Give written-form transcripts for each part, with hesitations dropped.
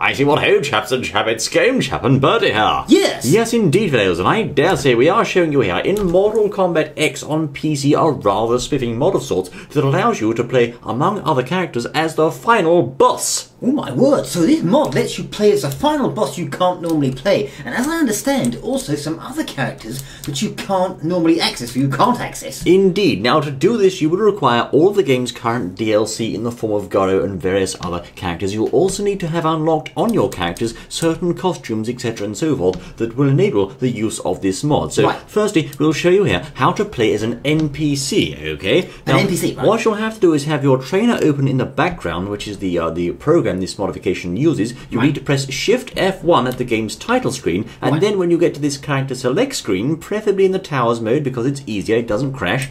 I see what ho, chaps and chappets, game chap and Bertie here. Yes. Yes, indeed, fellows, and I dare say we are showing you here in Mortal Kombat X on PC a rather spiffing mod of sorts that allows you to play, among other characters, as the final boss. Oh my word, so this mod lets you play as a final boss you can't normally play, and as I understand, also some other characters that you can't normally access, or you can't access. Indeed. Now, to do this, you would require all of the game's current DLC in the form of Goro and various other characters. You'll also need to have unlocked on your characters certain costumes, etc. and so forth that will enable the use of this mod. So, Firstly, we'll show you here how to play as an NPC, okay? Now, an NPC, right. What you'll have to do is have your trainer open in the background, which is the program this modification uses. You need to press Shift F1 at the game's title screen, and then when you get to this character select screen, preferably in the towers mode because it's easier, it doesn't crash,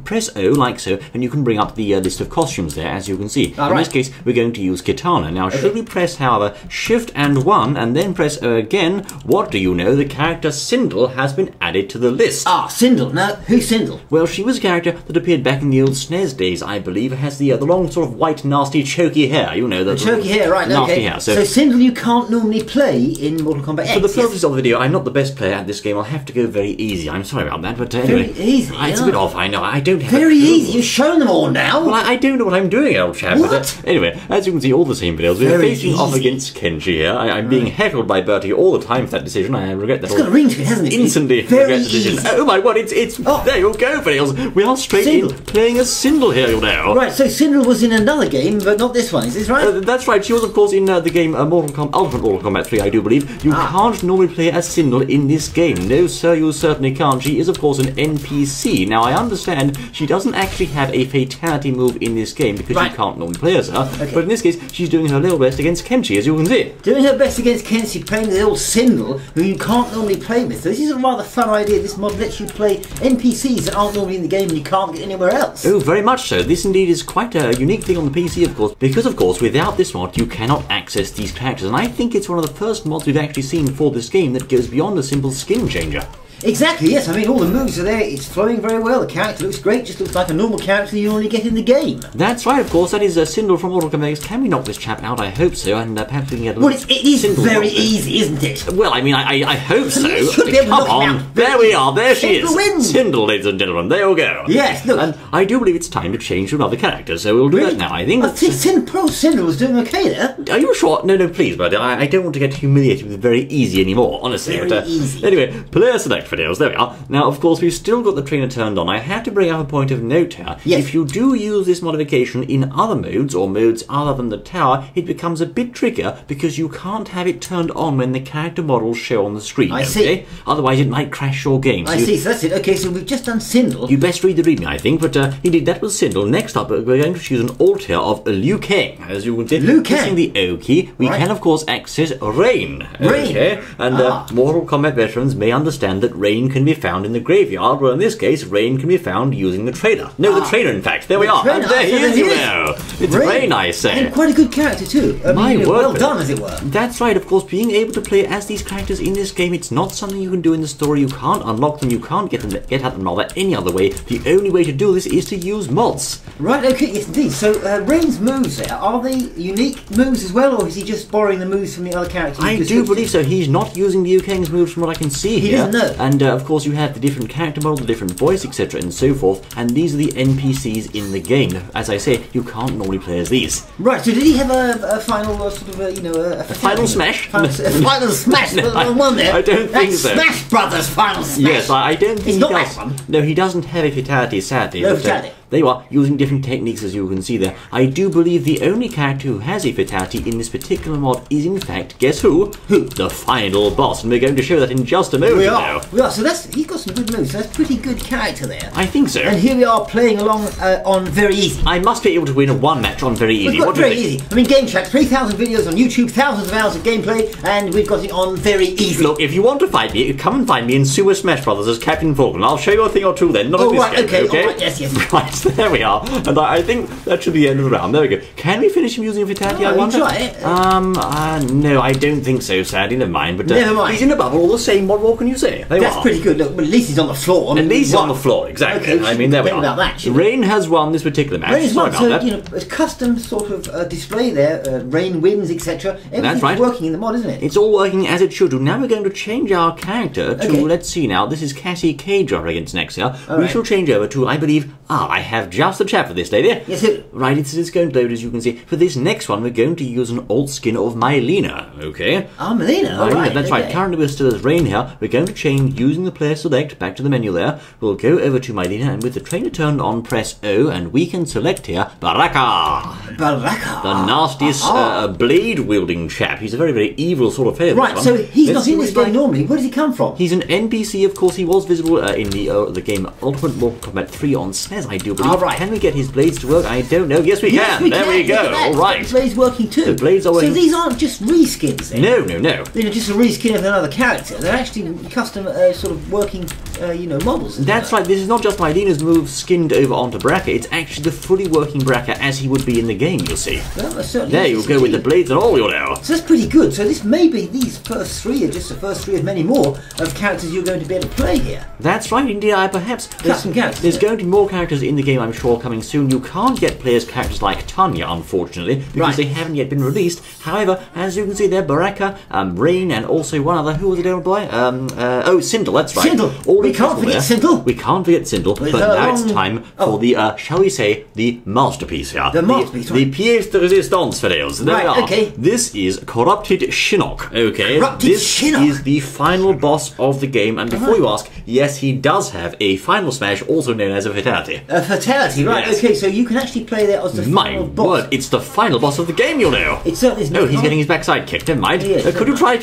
press O like so, and you can bring up the list of costumes there, as you can see. In this case, we're going to use Kitana. Now, should we press, however, Shift and 1, and then press O again, what do you know? The character Sindel has been added to the list. Ah, Sindel. Now, who's Sindel? Well, she was a character that appeared back in the old SNES days, I believe. It has the long sort of white, nasty, choky hair. You know, the choky hair, right? Nasty okay. hair. So Sindel you can't normally play in Mortal Kombat X. For the purposes of the video, I'm not the best player at this game. I'll have to go very easy. I'm sorry about that, but anyway. Very easy. It's a bit off, I know. I don't have very easy. You've shown them all now. Well, I don't know what I'm doing, old chap. What? But, anyway, as you can see, all the same videos. We're facing off against Kenji here. I'm being heckled by Bertie all the time for that decision. I regret that. It's got a ring to it, hasn't it? Instantly regret the decision. Oh my word! It's there you go, videos. We are straight in playing as Sindel here, you know. Right. So Sindel was in another game, but not this one. Is this right? That's right. She was, of course, in the game Ultimate Mortal Kombat 3, I do believe. You can't normally play as Sindel in this game. No, sir, you certainly can't. She is, of course, an NPC. Now, I understand she doesn't actually have a fatality move in this game because you can't normally play as her. Okay. But in this case, she's doing her little best against Kenji, as you can see. Doing her best against Kenji, playing the old Sindel, who you can't normally play with. So this is a rather fun idea. This mod lets you play NPCs that aren't normally in the game and you can't get anywhere else. Oh, very much so. This indeed is quite a unique thing on the PC, of course, because, of course, without this mod, you cannot access these characters. And I think it's one of the first mods we've actually seen for this game that goes beyond a simple skin changer. Exactly, yes. I mean, all the moves are there. It's flowing very well. The character looks great. Just looks like a normal character you only get in the game. That's right, of course. That is Sindel from Mortal Kombat X. Can we knock this chap out? I hope so. And perhaps we can get a little... Well, it is very easy, isn't it? Well, I mean, I hope so. You should be able to knock him out. There we are. There she is. Wins. Sindel, ladies and gentlemen. There we go. Yes, look. And I do believe it's time to change to another character, so we'll do that now, I think. Sindel was doing okay there. Are you sure? No, please, buddy. I don't want to get humiliated with very easy anymore, honestly. Very easy. Anyway, player select videos. There we are. Now, of course, we've still got the trainer turned on. I have to bring up a point of note here. Yes. If you do use this modification in other modes, or modes other than the tower, it becomes a bit trickier because you can't have it turned on when the character models show on the screen. I see. Otherwise, it might crash your game. I see, so that's it. Okay, so we've just done Sindel. You best read the readme, I think, but indeed, that was Sindel. Next up, we're going to choose an altar of Liu Kang. As you can see, pressing the O key, we can, of course, access Rain. Okay? And Mortal Kombat veterans may understand that Rain can be found in the graveyard, where in this case, Rain can be found using the trainer. No, the trainer, in fact. There we are. And there he is, you know. It's Rain, I say. And quite a good character, too. My word. Well done, as it were. That's right, of course. Being able to play as these characters in this game, it's not something you can do in the story. You can't unlock them. You can't get at them rather any other way. The only way to do this is to use mods. Right, okay, yes, indeed. So, Rain's moves there, are they unique moves as well, or is he just borrowing the moves from the other characters? I do believe so. He's not using Liu Kang's moves from what I can see here. He doesn't know. And, of course, you have the different character model, the different voice, etc. and so forth, and these are the NPCs in the game. As I say, you can't normally play as these. Right, so did he have a final sort of, a final smash? Final smash? No, one there. I don't think so. Smash Brothers final smash. Yes, I don't think he does. That one. No, he doesn't have a fatality, sadly. No fatality. They are using different techniques, as you can see there. I do believe the only character who has a fatality in this particular mod is, in fact, guess who? The final boss. And we're going to show that in just a moment. We are. So he's got some good moves. So that's pretty good character there. I think so. And here we are playing along on very easy. I must be able to win one match on very easy. We've got very easy. I mean, Game Chat, 3,000 videos on YouTube, thousands of hours of gameplay, and we've got it on very easy. Look, if you want to fight me, come and find me in Super Smash Brothers as Captain Falcon. I'll show you a thing or two then. Not in this game, okay? All right, yes. Right. Yes, there we are. And I think that should be the end of the round. There we go. Can we finish him using a fatality, I wonder? Try it. No, I don't think so, sadly. Never mind. But never mind. He's in a bubble all the same. What more can you say? That's pretty good. Look, but at least he's on the floor. At least he's on the floor, exactly. Okay, I mean, there we are. About that, Rain has won this particular match. Rain has won, Sorry about so, that. a custom sort of display there. Rain wins, etc. Everything's right. working in the mod, isn't it? It's all working as it should do. Now we're going to change our character to, let's see now, this is Cassie Cage up against next here. We shall change over to, I believe, I have just the chat for this lady. Yes, it... Right, it's going to load as you can see. For this next one, we're going to use an alt skin of Mylena, okay? Mylena, alright. That's right. Currently we're still as Rain here. We're going to change using the player select back to the menu there. We'll go over to Mylena and with the trainer turned on, press O and we can select here Baraka. Baraka. The nastiest blade-wielding chap. He's a very, very evil sort of fellow. Right, so he's not in this game normally. Where does he come from? He's an NPC, of course. He was visible in the game Ultimate Mortal Kombat 3 on SNES, I do believe. Right. Can we get his blades to work? I don't know. Yes, we can. There we go. All right. The blades working too. The blades are working. So these aren't just reskins then? No. They're just a reskin of another character. They're actually custom sort of working, models. That's right. This is not just Mylena's move skinned over onto Baraka. It's actually the fully working Baraka as he would be in the game, you'll see. Well, there you go with the blades and all, you'll know. So that's pretty good. So this maybe these first three are just the first three of many more of characters you're going to be able to play here. That's right, indeed. Perhaps custom characters. There's going to be more characters in the game, I'm sure, coming soon. You can't get players characters like Tanya, unfortunately, because they haven't yet been released. However, as you can see there, Baraka, Rain, and also one other. Who was the old boy? Sindel. That's right. Sindel. We can't forget Sindel. We can't forget Sindel. But now it's time for the, shall we say, the masterpiece here. The masterpiece. The pièce de résistance, Fideos. There we are. Okay. This is Corrupted Shinnok. Okay. This is the final boss of the game, and before you ask, yes, he does have a final smash, also known as a fatality. A fatality, right? Yes. Okay, so you can actually play that as the final boss. My word, it's the final boss of the game, you'll know. It certainly is. No, he's getting his backside kicked. Never mind. Yes, could you try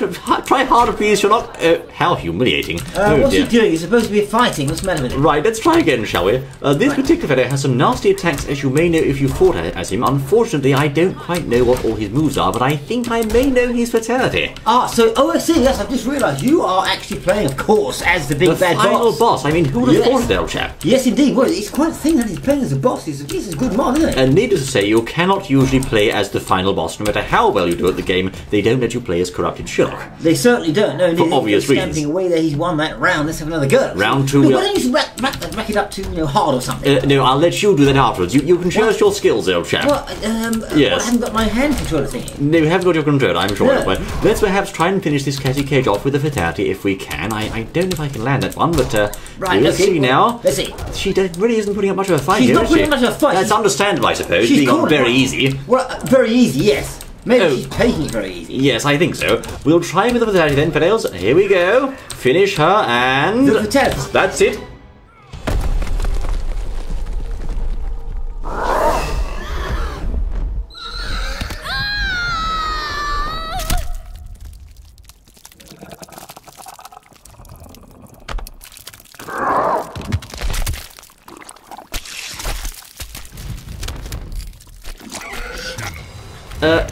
harder, please? You're not. How humiliating. What's he doing? He's supposed to be fighting. What's the matter with him? Right, let's try again, shall we? This particular fellow has some nasty attacks, as you may know if you fought as him. Unfortunately, I don't quite know what all his moves are, but I think I may know his fatality. I see. Yes, I've just realised you are actually playing, of course, as the big bad boss. The final boss. I mean, who would have thought it, old chap? Yes, indeed. Well, it's quite a thing that he's playing as a boss. This is a good mod, isn't it? And needless to say, you cannot usually play as the final boss. No matter how well you do at the game, they don't let you play as Corrupted Shinnok. They certainly don't. No, for obvious reasons. Stamping away there, he's won that round. Let's have another go. Round two. Why don't you rack it up to hard or something? No, I'll let you do that afterwards. You can show us your skills, old chap. Well, yes. I haven't got my hand controller thingy. No, you haven't got your controller, I'm sure. No. Let's perhaps try and finish this Cassie Cage off with a fatality if we can. I don't know if I can land that one, but let's see now. Let's see. She really isn't putting up much of a fight here, is she? She's not putting much of a fight. That's understandable, I suppose, being on very easy. Well, very easy, yes. Maybe she's taking it very easy. Yes, I think so. We'll try with the fatality then, Fidels. Here we go. Finish her and... The fatality. That's it.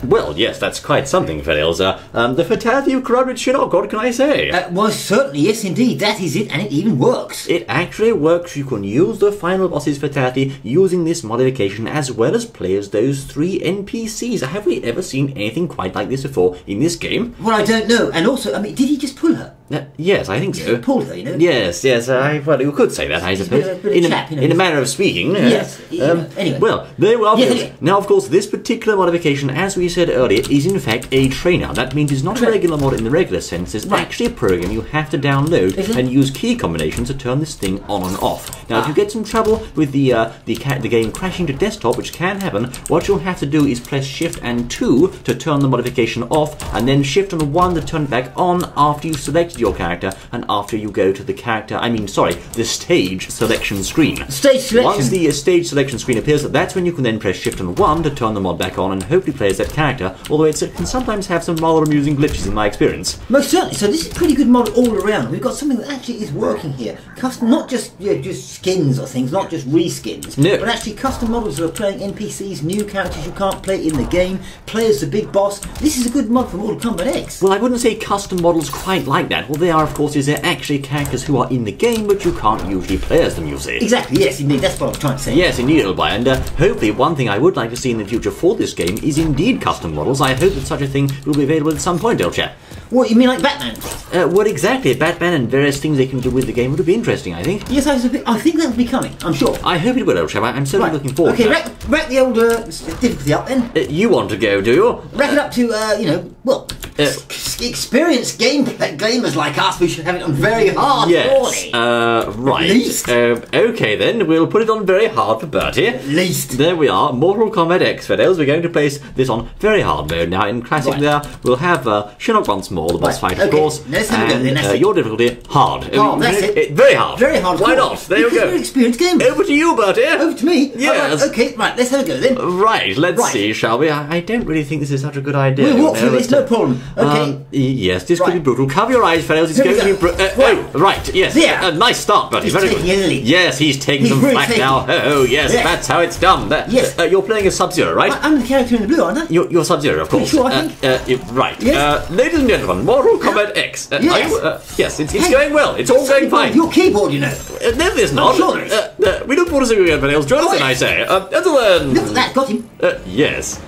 Well, yes, that's quite something, Fidels. The fatality of Corrupted Shinnok, what can I say? Well, certainly, yes, indeed, that is it, and it even works. It actually works. You can use the final boss's fatality using this modification as well as play as those 3 NPCs. Have we ever seen anything quite like this before in this game? Well, I don't know. And also, I mean, did he just pull her? Yes, I think so. He pulled her, you know? Yes. Well, you could say that, I suppose. In a manner of speaking. Yes. Anyway. Well, there we are. Yes. Now, of course, this particular modification, as we said earlier, is in fact a trainer. That means it's not a regular mod in the regular sense. It's actually a program you have to download and use key combinations to turn this thing on and off. Now, if you get some trouble with the game crashing to desktop, which can happen, what you'll have to do is press Shift and 2 to turn the modification off, and then Shift and 1 to turn it back on after you've selected your character and after you go to the stage selection screen. Stage selection. Once the stage selection screen appears, that's when you can then press Shift and 1 to turn the mod back on and hopefully play as that character, although it can sometimes have some rather amusing glitches in my experience. Most certainly. So this is pretty good mod all around. We've got something that actually is working here. Custom, not just just skins or things, not just reskins, but actually custom models that are playing NPCs, new characters you can't play in the game, play as the big boss. This is a good mod for Mortal Kombat X. Well, I wouldn't say custom models quite like that. that? Well, they are, of course, they're actually characters who are in the game, but you can't usually play as them, you see. Exactly, yes, indeed, that's what I'm trying to say. Yes, indeed, old boy, and hopefully one thing I would like to see in the future for this game is indeed custom models. I hope that such a thing will be available at some point, old chap. What, you mean like Batman? What exactly? Batman and various things they can do with the game would be interesting, I think. Yes, I think that will be coming, I'm sure. I hope it will, old chap. I'm certainly looking forward to that. Okay, rack the old difficulty up then. You want to go, do you? Rack it up to, experienced gamers like us, we should have it on very hard, yes, surely. Right. At least. Okay then, we'll put it on very hard for Bertie. At least. There we are, Mortal Kombat X, Fidels. We're going to place this on very hard mode. Now, in Classic there, we'll have Shinnok once more, the boss fight, of course. Let's have a go then, your difficulty, hard. Oh, that's it. Very hard. Very hard. Why not? There you go. You're an experienced gamer. Over to you, Bertie. Over to me? Yes. Okay, right, let's have a go then. Right, let's see, shall we? I don't really think this is such a good idea. We'll walk through this, no problem. Okay. Yes, this could be brutal. Cover your eyes, fellows. It's going to be brutal. Right, yes. There. Nice start, Bertie. Very good. Yes, he's taking some flack now. Oh, yes, that's how it's done. Yes. You're playing as Sub-Zero, right? I'm the character in the blue, aren't I? You're Sub-Zero, of course. Sure, I think. Right. Yes. Ladies and gentlemen, Mortal Kombat X. Yes. Yes, it's going well. It's all going fine. Your keyboard, you know. No, there's not. Sure there is. We look forward to seeing you again, fellows. Join us, I say. Until then. Look at that, got him. Yes.